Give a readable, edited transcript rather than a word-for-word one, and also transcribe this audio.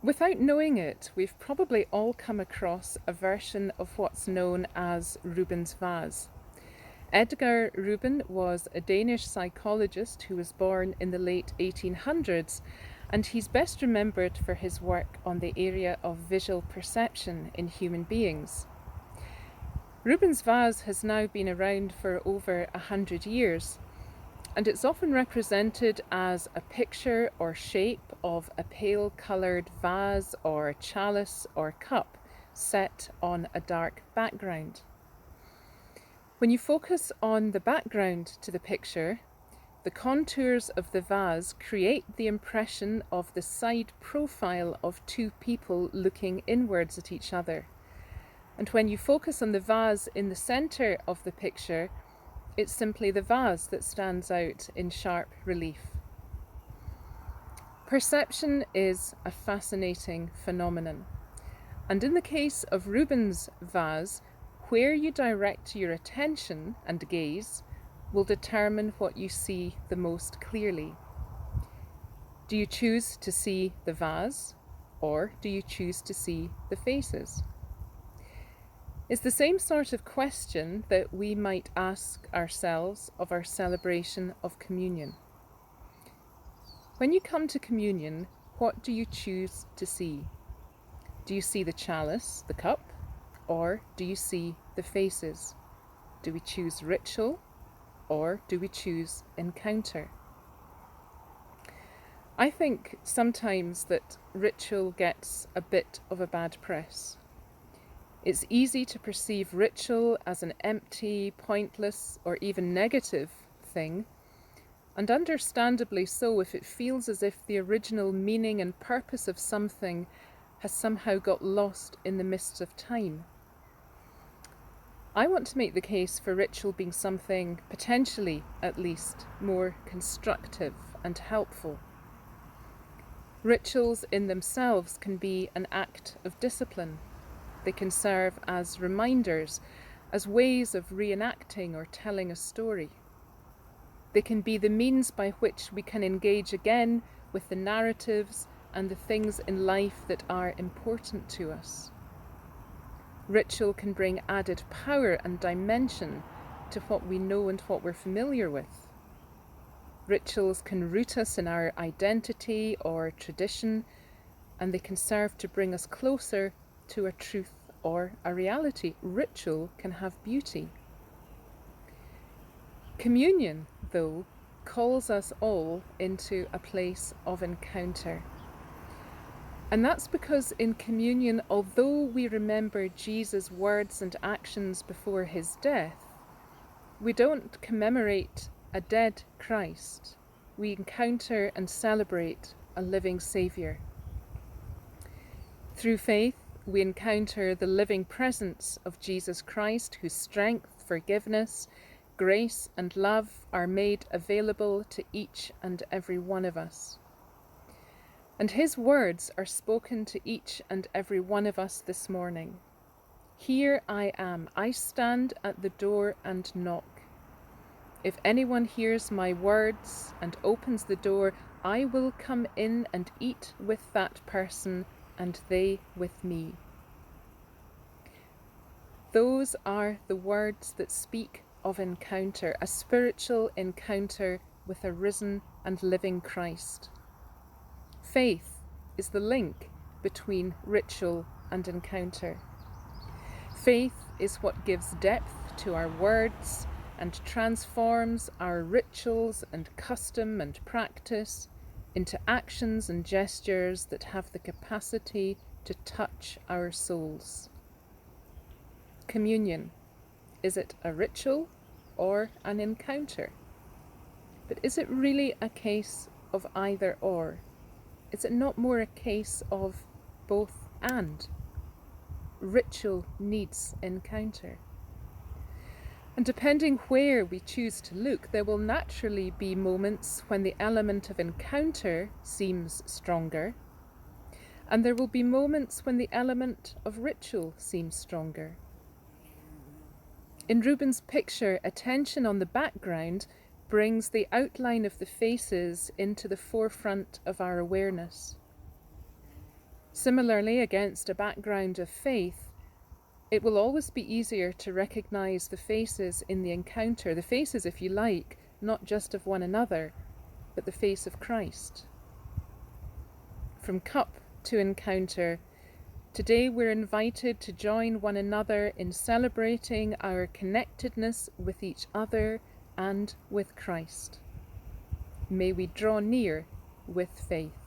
Without knowing it, we've probably all come across a version of what's known as Rubens' vase. Edgar Rubin was a Danish psychologist who was born in the late 1800s, and he's best remembered for his work on the area of visual perception in human beings. Rubens' vase has now been around for over 100 years, and it's often represented as a picture or shape of a pale coloured vase or chalice or cup set on a dark background. When you focus on the background to the picture, the contours of the vase create the impression of the side profile of two people looking inwards at each other. And when you focus on the vase in the centre of the picture, it's simply the vase that stands out in sharp relief. Perception is a fascinating phenomenon. And in the case of Rubens' vase, where you direct your attention and gaze will determine what you see the most clearly. Do you choose to see the vase, or do you choose to see the faces? It's the same sort of question that we might ask ourselves of our celebration of communion. When you come to communion, what do you choose to see? Do you see the chalice, the cup, or do you see the faces? Do we choose ritual, or do we choose encounter? I think sometimes that ritual gets a bit of a bad press. It's easy to perceive ritual as an empty, pointless, or even negative thing, and understandably so if it feels as if the original meaning and purpose of something has somehow got lost in the mists of time. I want to make the case for ritual being something, potentially at least, more constructive and helpful. Rituals in themselves can be an act of discipline. They can serve as reminders, as ways of reenacting or telling a story. They can be the means by which we can engage again with the narratives and the things in life that are important to us. Ritual can bring added power and dimension to what we know and what we're familiar with. Rituals can root us in our identity or tradition, and they can serve to bring us closer to a truth or a reality. Ritual can have beauty. Communion, though, calls us all into a place of encounter. And that's because in communion, although we remember Jesus' words and actions before his death, we don't commemorate a dead Christ. We encounter and celebrate a living Saviour. Through faith, we encounter the living presence of Jesus Christ, whose strength, forgiveness, grace and love are made available to each and every one of us. And his words are spoken to each and every one of us this morning. Here I am, I stand at the door and knock. If anyone hears my words and opens the door, I will come in and eat with that person and they with me. Those are the words that speak of encounter, a spiritual encounter with a risen and living Christ. Faith is the link between ritual and encounter. Faith is what gives depth to our words and transforms our rituals and custom and practice into actions and gestures that have the capacity to touch our souls. Communion, is it a ritual or an encounter? But is it really a case of either or? Is it not more a case of both and? Ritual needs encounter. And depending where we choose to look, there will naturally be moments when the element of encounter seems stronger, and there will be moments when the element of ritual seems stronger. In Rubens' picture, attention on the background brings the outline of the faces into the forefront of our awareness. Similarly, against a background of faith, it will always be easier to recognize the faces in the encounter, the faces, if you like, not just of one another, but the face of Christ. From cup to encounter, today we're invited to join one another in celebrating our connectedness with each other and with Christ. May we draw near with faith.